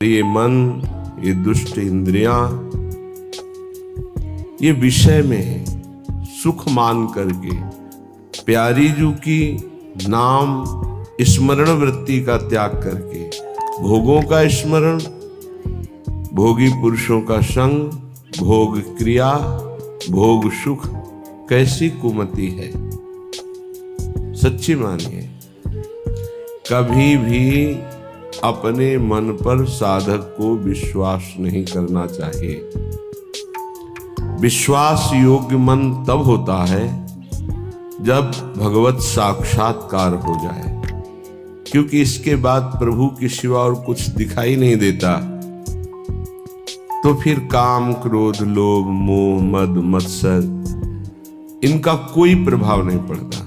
ये मन, ये दुष्ट इंद्रियां, ये विषय में सुख मान करके प्यारी जू की नाम स्मरण वृत्ति का त्याग करके भोगों का स्मरण, भोगी पुरुषों का संग, भोग क्रिया, भोग सुख कैसी कुमति है। सच्ची मानिए, कभी भी अपने मन पर साधक को विश्वास नहीं करना चाहिए। विश्वास योग्य मन तब होता है जब भगवत साक्षात्कार हो जाए, क्योंकि इसके बाद प्रभु के सिवा और कुछ दिखाई नहीं देता। तो फिर काम, क्रोध, लोभ, मोह, मद, मत्सर इनका कोई प्रभाव नहीं पड़ता।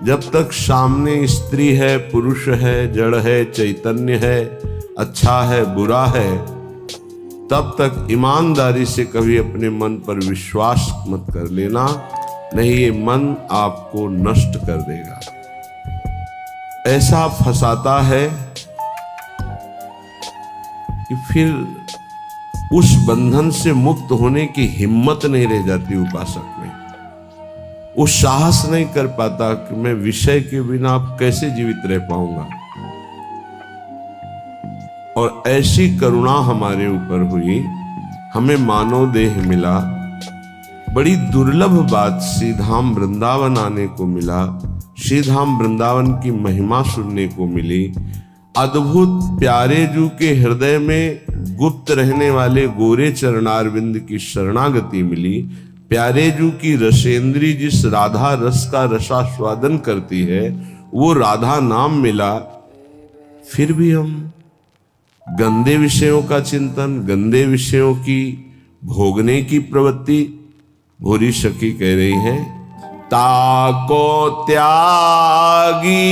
जब तक सामने स्त्री है, पुरुष है, जड़ है, चैतन्य है, अच्छा है, बुरा है, तब तक ईमानदारी से कभी अपने मन पर विश्वास मत कर लेना, नहीं ये मन आपको नष्ट कर देगा। ऐसा फंसाता है कि फिर उस बंधन से मुक्त होने की हिम्मत नहीं रह जाती उपासक में। वो साहस नहीं कर पाता कि मैं विषय के बिना आप कैसे जीवित रह पाऊंगा। और ऐसी करुणा हमारे ऊपर हुई, हमें मानव देह मिला, बड़ी दुर्लभ बात, श्रीधाम वृंदावन आने को मिला, श्रीधाम वृंदावन की महिमा सुनने को मिली, अद्भुत प्यारे जू के हृदय में गुप्त रहने वाले गोरे चरणारविंद की शरणागति मिली, प्यारे जू की रसेंद्री जिस राधा रस का रसास्वादन करती है वो राधा नाम मिला। फिर भी हम गंदे विषयों का चिंतन, गंदे विषयों की भोगने की प्रवृत्ति। भूरी सखी कह रही है, ताको त्यागी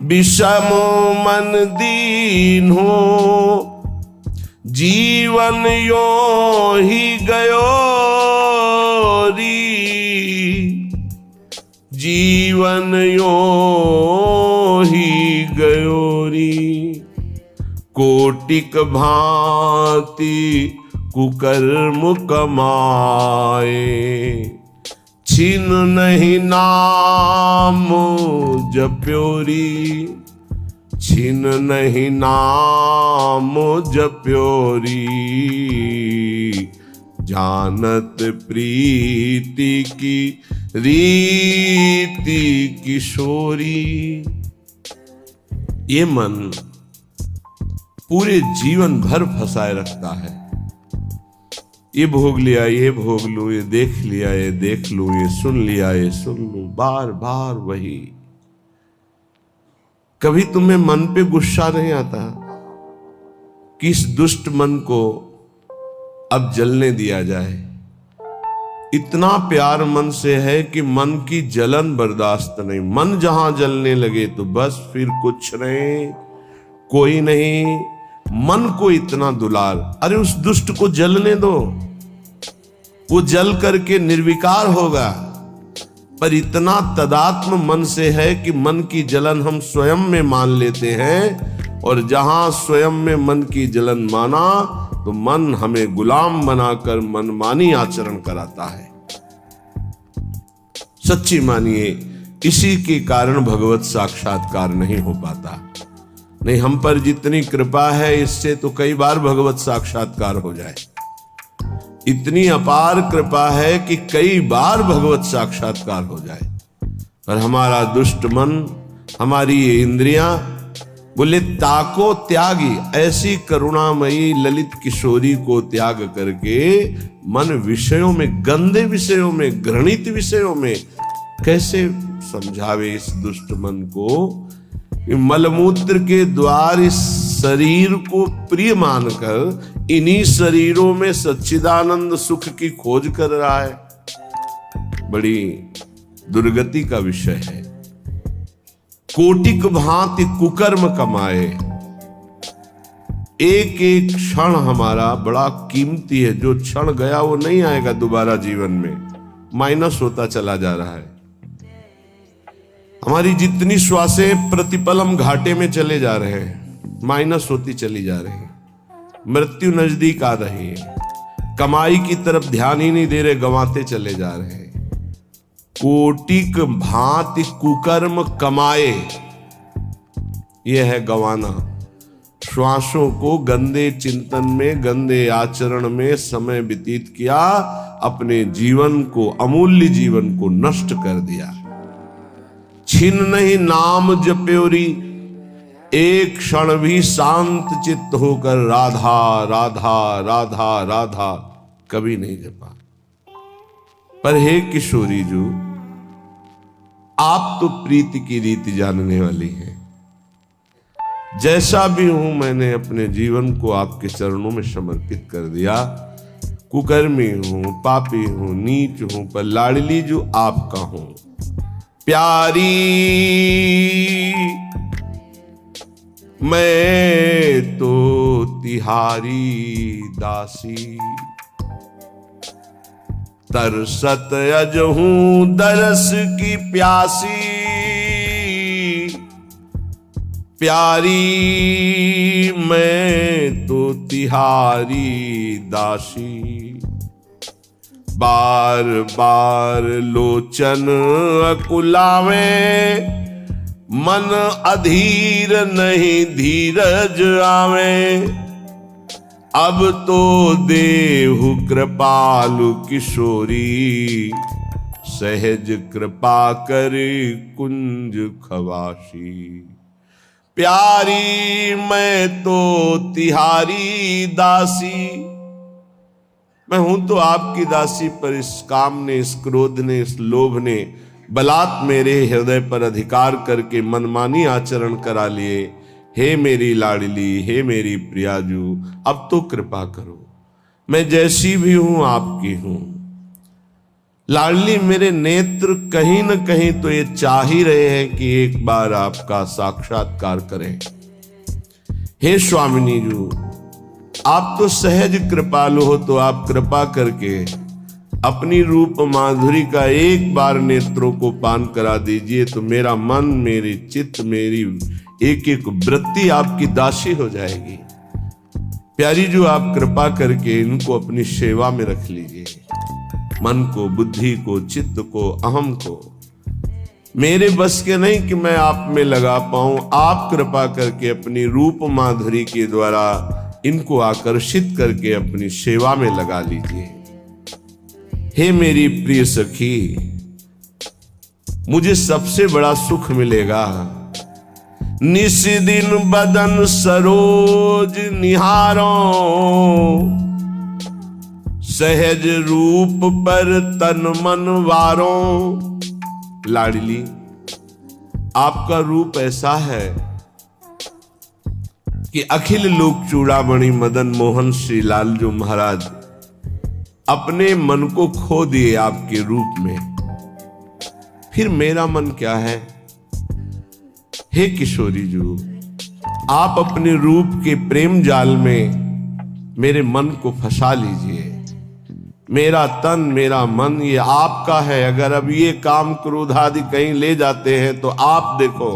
विषमो मन दीन हो, जीवन यो ही गयो री, जीवन यो ही गयो री। कोटिक भांति कुकर्म कमाए, छीन नहीं नाम जप्योरी, छीन नहीं नाम जप्योरी। जानत प्रीति की रीति किशोरी। ये मन पूरे जीवन भर फंसाए रखता है। ये भोग लिया, ये भोग लूं, ये देख लिया, ये देख लूं, ये सुन लिया, ये सुन लूं, बार बार वही। कभी तुम्हें मन पे गुस्सा नहीं आता कि इस दुष्ट मन को अब जलने दिया जाए? इतना प्यार मन से है कि मन की जलन बर्दाश्त नहीं। मन जहां जलने लगे तो बस फिर कुछ नहीं, कोई नहीं। मन को इतना दुलार, अरे उस दुष्ट को जलने दो, वो जल करके निर्विकार होगा। पर इतना तदात्म मन से है कि मन की जलन हम स्वयं में मान लेते हैं, और जहां स्वयं में मन की जलन माना तो मन हमें गुलाम बनाकर मनमानी आचरण कराता है। सच्ची मानिए, इसी के कारण भगवत साक्षात्कार नहीं हो पाता। नहीं, हम पर जितनी कृपा है इससे तो कई बार भगवत साक्षात्कार हो जाए। इतनी अपार कृपा है कि कई बार भगवत साक्षात्कार हो जाए, पर हमारा दुष्ट मन, हमारी ये इंद्रियां बोले ताको त्यागी। ऐसी करुणामयी ललित किशोरी को त्याग करके मन विषयों में, गंदे विषयों में, घृणित विषयों में कैसे समझावे इस दुष्ट मन को? मलमूत्र के द्वार इस शरीर को प्रिय मानकर इन्हीं शरीरों में सच्चिदानंद सुख की खोज कर रहा है। बड़ी दुर्गति का विषय है। कोटिक भांति कुकर्म कमाए। एक एक क्षण हमारा बड़ा कीमती है। जो क्षण गया वो नहीं आएगा दोबारा जीवन में, माइनस होता चला जा रहा है। हमारी जितनी श्वासें प्रतिपल हम घाटे में चले जा रहे हैं। माइनस होती चली जा रही है, मृत्यु नजदीक आ रही है, कमाई की तरफ ध्यान ही नहीं दे रहे, गंवाते चले जा रहे हैं। कोटिक भांति कुकर्म कमाए, यह है गंवाना। श्वासों को गंदे चिंतन में, गंदे आचरण में समय व्यतीत किया, अपने जीवन को, अमूल्य जीवन को नष्ट कर दिया। छिन नहीं नाम जप्योरी, एक क्षण भी शांत चित्त होकर राधा राधा राधा राधा कभी नहीं जपा। पर हे किशोरी जी, आप तो प्रीति की रीति जानने वाली हैं। जैसा भी हूं, मैंने अपने जीवन को आपके चरणों में समर्पित कर दिया। कुकर्मी हूं, पापी हूं, नीच हूं, पर लाडली जो आपका हूं। प्यारी मैं तो तिहारी दासी, तरसत अज हूं दरस की प्यासी। प्यारी मैं तो तिहारी दासी, बार बार लोचन अकुलावे, मन अधीर नहीं धीरज आवे। अब तो देहु कृपालु किशोरी, सहज कृपा कर कुंज खवासी। प्यारी मैं तो तिहारी दासी, मैं हूं तो आपकी दासी, पर इस काम ने, इस क्रोध ने, इस लोभ ने बलात् मेरे हृदय पर अधिकार करके मनमानी आचरण करा लिए। हे मेरी लाडली, हे मेरी प्रियाजू, अब तो कृपा करो, मैं जैसी भी हूं आपकी हूं। लाडली, मेरे नेत्र कहीं न कहीं तो ये चाह ही रहे हैं कि एक बार आपका साक्षात्कार करें। हे स्वामिनी जी, आप तो सहज कृपालु हो, तो आप कृपा करके अपनी रूप माधुरी का एक बार नेत्रों को पान करा दीजिए, तो मेरा मन, मेरी चित्त, मेरी एक एक वृत्ति आपकी दासी हो जाएगी। प्यारी जो, आप कृपा करके इनको अपनी सेवा में रख लीजिए। मन को, बुद्धि को, चित्त को, अहम को। मेरे बस के नहीं कि मैं आप में लगा पाऊं, आप कृपा करके अपनी रूप माधुरी के द्वारा इनको आकर्षित करके अपनी सेवा में लगा लीजिए। हे मेरी प्रिय सखी, मुझे सबसे बड़ा सुख मिलेगा निस दिन बदन सरोज निहारो, सहज रूप पर तन मन वारो। लाडली, आपका रूप ऐसा है कि अखिल लोक चूड़ामणि मदन मोहन श्री लालजू महाराज अपने मन को खो दिए आपके रूप में। फिर मेरा मन क्या है? हे किशोरी जी, आप अपने रूप के प्रेम जाल में मेरे मन को फंसा लीजिए। मेरा तन, मेरा मन ये आपका है। अगर अब ये काम क्रोध आदि कहीं ले जाते हैं तो आप देखो,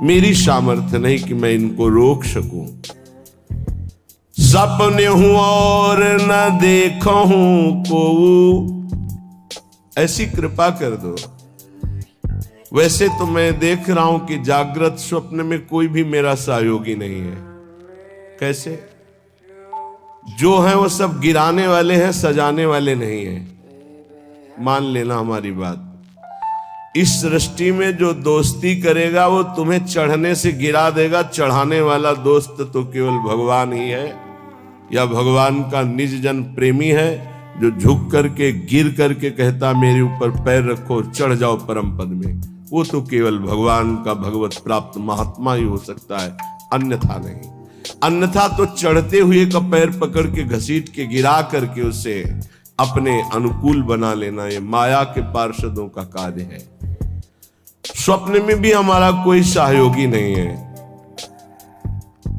मेरी सामर्थ्य नहीं कि मैं इनको रोक सकूं। सपने हूं और न देखो हूं को, ऐसी कृपा कर दो। वैसे तो मैं देख रहा हूं कि जागृत स्वप्न में कोई भी मेरा सहयोगी नहीं है। कैसे? जो है वो सब गिराने वाले हैं, सजाने वाले नहीं हैं। मान लेना हमारी बात। इस सृष्टि में जो दोस्ती करेगा वो तुम्हें चढ़ने से गिरा देगा। चढ़ाने वाला दोस्त तो केवल भगवान ही है, या भगवान का निज जन प्रेमी है, जो झुक करके गिर करके कहता मेरे ऊपर पैर रखो, चढ़ जाओ परम पद में। वो तो केवल भगवान का भगवत प्राप्त महात्मा ही हो सकता है, अन्यथा नहीं। अन्यथा तो चढ़ते हुए का पैर पकड़ के घसीट के गिरा करके उसे अपने अनुकूल बना लेना, ये माया के पार्षदों का कार्य है। स्वप्न में भी हमारा कोई सहयोगी नहीं है,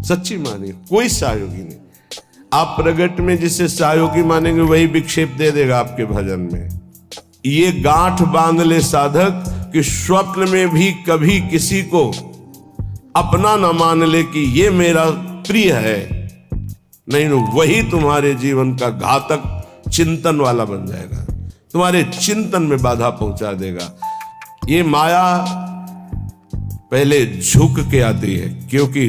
सच्ची मानिए, कोई सहयोगी नहीं। आप प्रगट में जिसे सहयोगी मानेंगे वही विक्षेप दे देगा आपके भजन में। ये गांठ बांध ले साधक कि स्वप्न में भी कभी किसी को अपना न मान ले कि ये मेरा प्रिय है, नहीं तो वही तुम्हारे जीवन का घातक चिंतन वाला बन जाएगा, तुम्हारे चिंतन में बाधा पहुंचा देगा। ये माया पहले झुक के आती है, क्योंकि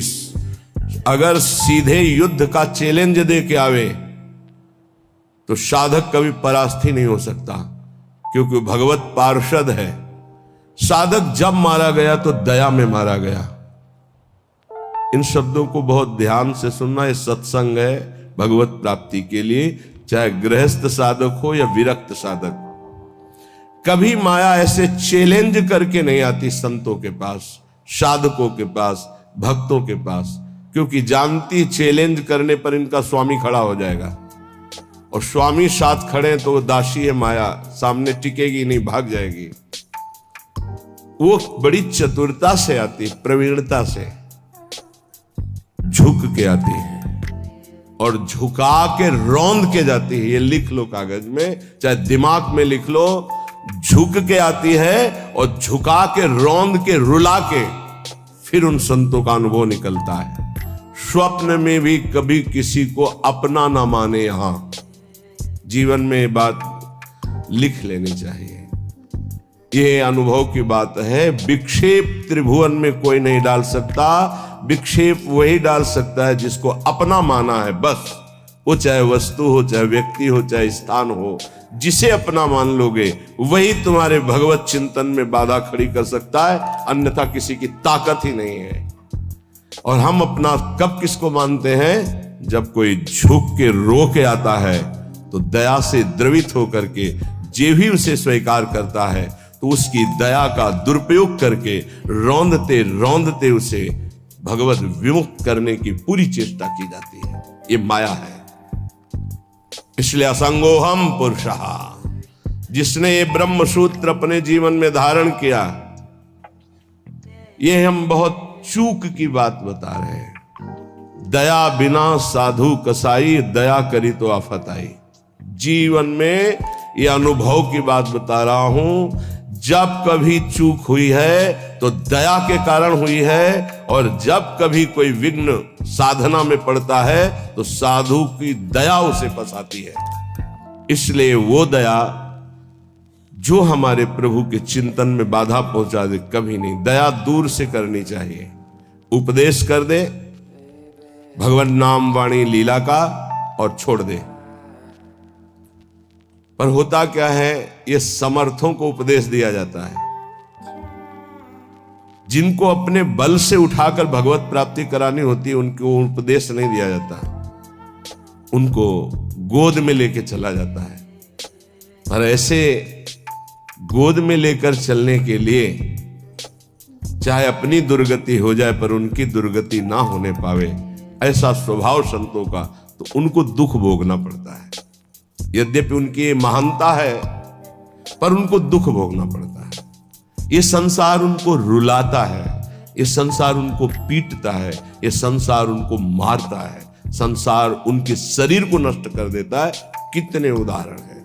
अगर सीधे युद्ध का चैलेंज दे के आवे तो साधक कभी परास्त ही नहीं हो सकता, क्योंकि भगवत पार्षद है। साधक जब मारा गया तो दया में मारा गया। इन शब्दों को बहुत ध्यान से सुनना। ये सत्संग है भगवत प्राप्ति के लिए, चाहे गृहस्थ साधक हो या विरक्त साधक। कभी माया ऐसे चैलेंज करके नहीं आती संतों के पास, साधकों के पास, भक्तों के पास, क्योंकि जानती चैलेंज करने पर इनका स्वामी खड़ा हो जाएगा, और स्वामी साथ खड़े तो वो दासी है माया, सामने टिकेगी नहीं, भाग जाएगी। वो बड़ी चतुरता से आती, प्रवीणता से झुक के आती है और झुका के रौंद के जाती है। ये लिख लो कागज में, चाहे दिमाग में लिख लो। झुक के आती है और झुका के रौंद के रुला के फिर उन संतों का अनुभव निकलता है। स्वप्न में भी कभी किसी को अपना ना माने। यहां जीवन में बात लिख लेनी चाहिए। ये अनुभव की बात है। विक्षेप त्रिभुवन में कोई नहीं डाल सकता। विक्षेप वही डाल सकता है जिसको अपना माना है, बस। वो चाहे वस्तु हो, चाहे व्यक्ति हो, चाहे स्थान हो, जिसे अपना मान लोगे वही तुम्हारे भगवत चिंतन में बाधा खड़ी कर सकता है, अन्यथा किसी की ताकत ही नहीं है। और हम अपना कब किसको मानते हैं? जब कोई झुक के रो के आता है तो दया से द्रवित होकर के जे भी उसे स्वीकार करता है तो उसकी दया का दुरुपयोग करके रौंदते रौंदते उसे भगवत विमुक्त करने की पूरी चेष्टा की जाती है। ये माया है। इसलिए असंगोहम पुरुषः, जिसने ये ब्रह्म सूत्र अपने जीवन में धारण किया, ये हम बहुत चूक की बात बता रहे हैं। दया बिना साधु कसाई, दया करी तो आफत आई। जीवन में ये अनुभव की बात बता रहा हूं। जब कभी चूक हुई है तो दया के कारण हुई है, और जब कभी कोई विघ्न साधना में पड़ता है तो साधु की दया उसे फंसाती है। इसलिए वो दया जो हमारे प्रभु के चिंतन में बाधा पहुंचा दे, कभी नहीं। दया दूर से करनी चाहिए। उपदेश कर दे भगवान नाम वाणी लीला का और छोड़ दे। पर होता क्या है, ये समर्थों को उपदेश दिया जाता है। जिनको अपने बल से उठाकर भगवत प्राप्ति करानी होती है उनको उपदेश नहीं दिया जाता, उनको गोद में लेके चला जाता है। पर ऐसे गोद में लेकर चलने के लिए चाहे अपनी दुर्गति हो जाए पर उनकी दुर्गति ना होने पावे, ऐसा स्वभाव संतों का, तो उनको दुख भोगना पड़ता है। यद्यपि उनकी महानता है पर उनको दुख भोगना पड़ता है। ये संसार उनको रुलाता है, ये संसार उनको पीटता है, ये संसार उनको मारता है, संसार उनके शरीर को नष्ट कर देता है। कितने उदाहरण हैं।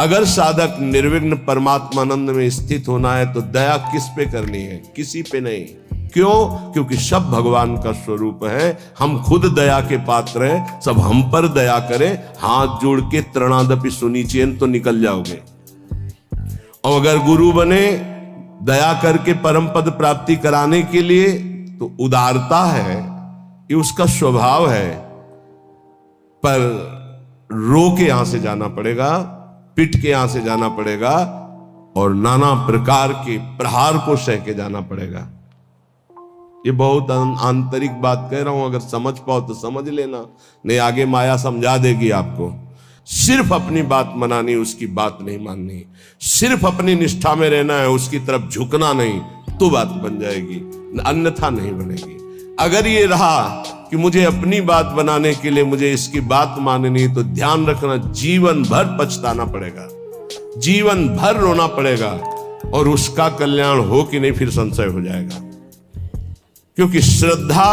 अगर साधक निर्विघ्न परमात्मानंद में स्थित होना है तो दया किस पे करनी है? किसी पे नहीं। क्यों? क्योंकि सब भगवान का स्वरूप है। हम खुद दया के पात्र हैं। सब हम पर दया करें, हाथ जोड़ के त्रणादपि सुनिचेन तो निकल जाओगे। और अगर गुरु बने दया करके परम पद प्राप्ति कराने के लिए, तो उदारता है, ये उसका स्वभाव है। पर रो के यहां से जाना पड़ेगा, पिट के यहां से जाना पड़ेगा, और नाना प्रकार के प्रहार को सह के जाना पड़ेगा। ये बहुत आंतरिक बात कह रहा हूं, अगर समझ पाओ तो समझ लेना, नहीं आगे माया समझा देगी आपको। सिर्फ अपनी बात मनानी, उसकी बात नहीं माननी। सिर्फ अपनी निष्ठा में रहना है, उसकी तरफ झुकना नहीं, तो बात बन जाएगी, अन्यथा नहीं बनेगी। अगर ये रहा कि मुझे अपनी बात बनाने के लिए मुझे इसकी बात माननी, तो ध्यान रखना जीवन भर पछताना पड़ेगा, जीवन भर रोना पड़ेगा, और उसका कल्याण हो कि नहीं फिर संशय हो जाएगा। क्योंकि श्रद्धा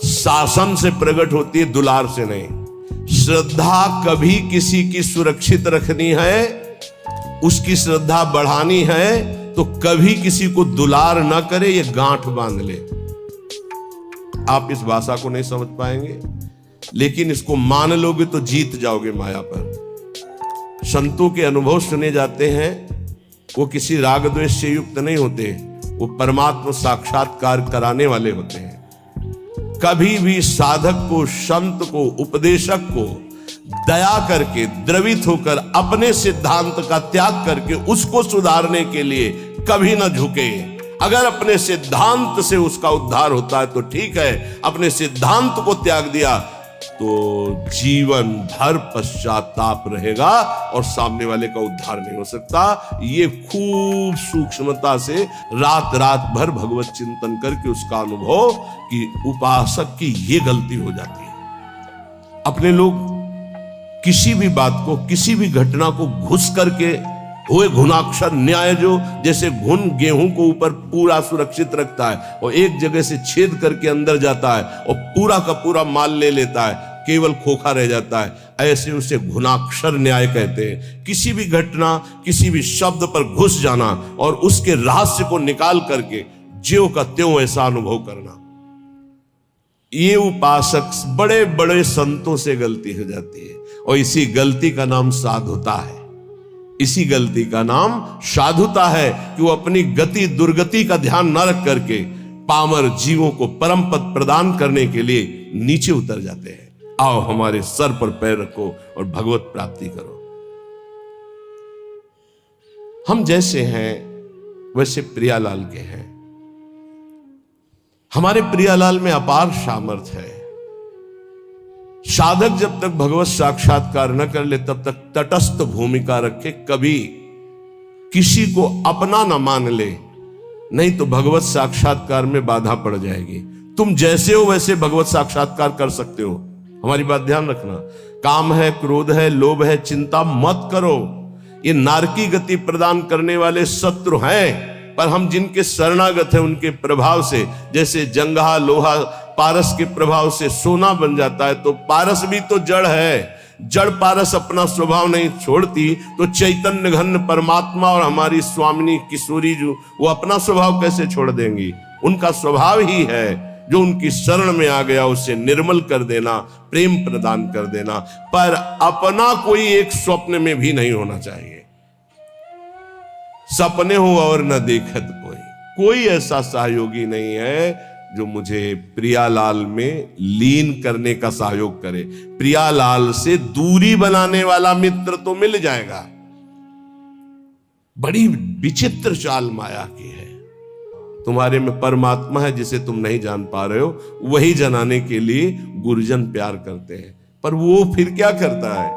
शासन से प्रकट होती है, दुलार से नहीं। श्रद्धा कभी किसी की सुरक्षित रखनी है, उसकी श्रद्धा बढ़ानी है, तो कभी किसी को दुलार ना करे, ये गांठ बांध ले। आप इस भाषा को नहीं समझ पाएंगे, लेकिन इसको मान लोगे तो जीत जाओगे माया पर। संतों के अनुभव सुने जाते हैं, वो किसी राग द्वेष से युक्त नहीं होते, वो परमात्मा साक्षात्कार कराने वाले होते हैं। कभी भी साधक को, संत को, उपदेशक को दया करके, द्रवित होकर अपने सिद्धांत का त्याग करके उसको सुधारने के लिए कभी ना झुके। अगर अपने सिद्धांत से उसका उद्धार होता है तो ठीक है, अपने सिद्धांत को त्याग दिया तो जीवन भर पश्चाताप रहेगा और सामने वाले का उद्धार नहीं हो सकता। ये खूब सूक्ष्मता से रात रात भर भगवत चिंतन करके उसका अनुभव कि उपासक की ये गलती हो जाती है। अपने लोग किसी भी बात को, किसी भी घटना को घुस करके हुए घुनाक्षर न्याय, जो जैसे घुन गेहूं को ऊपर पूरा सुरक्षित रखता है और एक जगह से छेद करके अंदर जाता है और पूरा का पूरा माल ले लेता है, केवल खोखा रह जाता है, ऐसे उसे घुनाक्षर न्याय कहते हैं। किसी भी घटना, किसी भी शब्द पर घुस जाना और उसके रहस्य को निकाल करके ज्यों का त्यों ऐसा अनुभव करना, ये उपासक बड़े बड़े संतों से गलती हो जाती है। और इसी गलती का नाम साधुता है। इसी गलती का नाम साधुता है कि वो अपनी गति दुर्गति का ध्यान न रख करके पामर जीवों को परम पद प्रदान करने के लिए नीचे उतर जाते हैं। आओ हमारे सर पर पैर रखो और भगवत प्राप्ति करो। हम जैसे हैं वैसे प्रियालाल के हैं। हमारे प्रियालाल में अपार सामर्थ्य है। साधक जब तक भगवत साक्षात्कार न कर ले तब तक तटस्थ भूमिका रखे, कभी किसी को अपना न मान ले, नहीं तो भगवत साक्षात्कार में बाधा पड़ जाएगी। तुम जैसे हो वैसे भगवत साक्षात्कार कर सकते हो। हमारी बात ध्यान रखना। काम है, क्रोध है, लोभ है, चिंता मत करो। ये नारकी गति प्रदान करने वाले शत्रु हैं, पर हम जिनके शरणागत हैं उनके प्रभाव से, जैसे जंगहा लोहा पारस के प्रभाव से सोना बन जाता है, तो पारस भी तो जड़ है। जड़ पारस अपना स्वभाव नहीं छोड़ती तो चैतन्य घन परमात्मा और हमारी स्वामिनी किशोरी जो, वो अपना स्वभाव कैसे छोड़ देंगी? उनका स्वभाव ही है, जो उनकी शरण में आ गया उसे निर्मल कर देना, प्रेम प्रदान कर देना। पर अपना कोई एक स्वप्न में भी नहीं होना चाहिए। सपने हो और न देखत कोई ऐसा सहयोगी नहीं है जो मुझे प्रियालाल में लीन करने का सहयोग करे। प्रियालाल से दूरी बनाने वाला मित्र तो मिल जाएगा। बड़ी विचित्र चाल माया की है। तुम्हारे में परमात्मा है जिसे तुम नहीं जान पा रहे हो, वही जनाने के लिए गुरुजन प्यार करते हैं। पर वो फिर क्या करता है?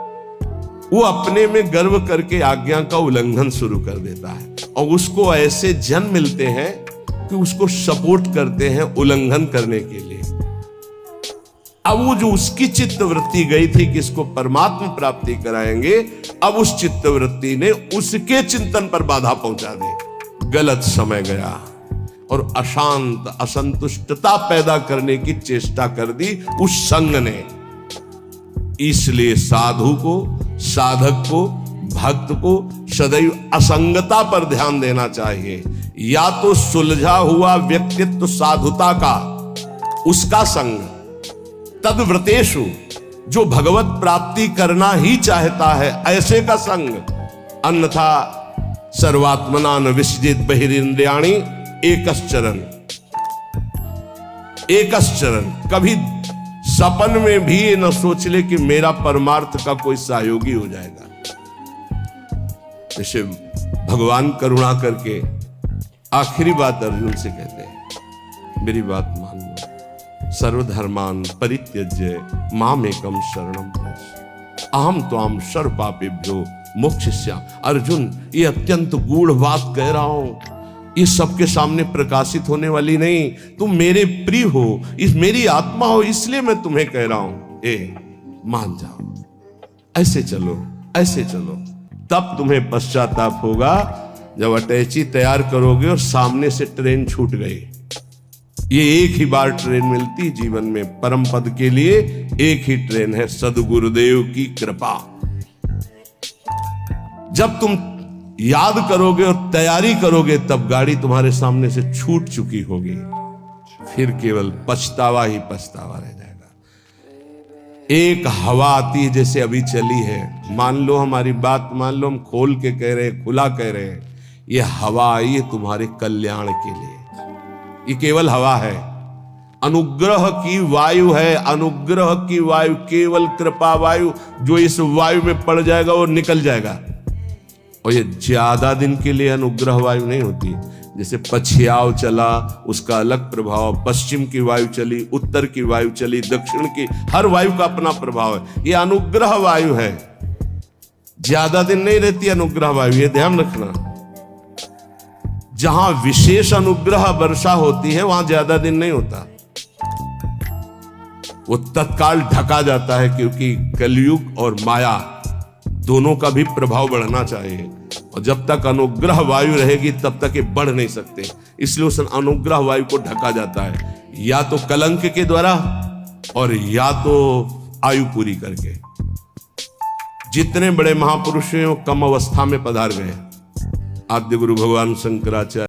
वो अपने में गर्व करके आज्ञा का उल्लंघन शुरू कर देता है और उसको ऐसे जन मिलते हैं कि उसको सपोर्ट करते हैं उल्लंघन करने के लिए। अब वो जो उसकी चित्तवृत्ति गई थी कि इसको परमात्मा प्राप्ति कराएंगे, अब उस चित्तवृत्ति ने उसके चिंतन पर बाधा पहुंचा दी। गलत समय गया और अशांत असंतुष्टता पैदा करने की चेष्टा कर दी उस संग ने। इसलिए साधु को, साधक को, भक्त को सदैव असंगता पर ध्यान देना चाहिए। या तो सुलझा हुआ व्यक्तित्व साधुता का, उसका संग, तद्व्रतेषु जो भगवत प्राप्ति करना ही चाहता है ऐसे का संग, अन्यथा सर्वात्मना न विसजित बहिरिंद्रियाणि एकश्चरण। एकश्चरण, कभी सपन में भी ये न सोच ले कि मेरा परमार्थ का कोई सहयोगी हो जाएगा। जैसे भगवान करुणा करके आखिरी बात अर्जुन से कहते हैं, मेरी बात मान लो, सर्वधर्मान परित्यज्य मामेकम शरणम व्रज अहम त्वाम सर्व पापेभ्यो मोक्षयिष्यामि। अर्जुन, ये अत्यंत गूढ़ बात कह रहा हूं, ये सबके सामने प्रकाशित होने वाली नहीं। तुम मेरे प्रिय हो, इस मेरी आत्मा हो, इसलिए मैं तुम्हें कह रहा हूं, मान जाओ, ऐसे चलो, ऐसे चलो। तब तुम्हें पश्चाताप होगा जब अटैची तैयार करोगे और सामने से ट्रेन छूट गई। ये एक ही बार ट्रेन मिलती जीवन में, परम पद के लिए एक ही ट्रेन है, सद्गुरुदेव की कृपा। जब तुम याद करोगे और तैयारी करोगे तब गाड़ी तुम्हारे सामने से छूट चुकी होगी, फिर केवल पछतावा ही पछतावा रह जाएगा। एक हवा आती है जैसे अभी चली है, मान लो हमारी बात मान लो, हम खोल के कह रहे हैं, खुला कह रहे हैं, ये हवा आई है तुम्हारे कल्याण के लिए। ये केवल हवा है, अनुग्रह की वायु है, अनुग्रह की वायु, केवल कृपा वायु। जो इस वायु में पड़ जाएगा वो निकल जाएगा। और ये ज्यादा दिन के लिए अनुग्रह वायु नहीं होती। जैसे पछियाव चला उसका अलग प्रभाव, पश्चिम की वायु चली, उत्तर की वायु चली, दक्षिण की, हर वायु का अपना प्रभाव है। ये अनुग्रह वायु है, ज्यादा दिन नहीं रहती अनुग्रह वायु, ये ध्यान रखना। जहां विशेष अनुग्रह वर्षा होती है वहां ज्यादा दिन नहीं होता, वो तत्काल ढका जाता है, क्योंकि कलयुग और माया दोनों का भी प्रभाव बढ़ना चाहिए। और जब तक अनुग्रह वायु रहेगी तब तक ये बढ़ नहीं सकते, इसलिए उस अनुग्रह वायु को ढका जाता है, या तो कलंक के द्वारा और या तो आयु पूरी करके। जितने बड़े महापुरुष हैं वो कम अवस्था में पधार गए। आद्य गुरु भगवान शंकराचार्य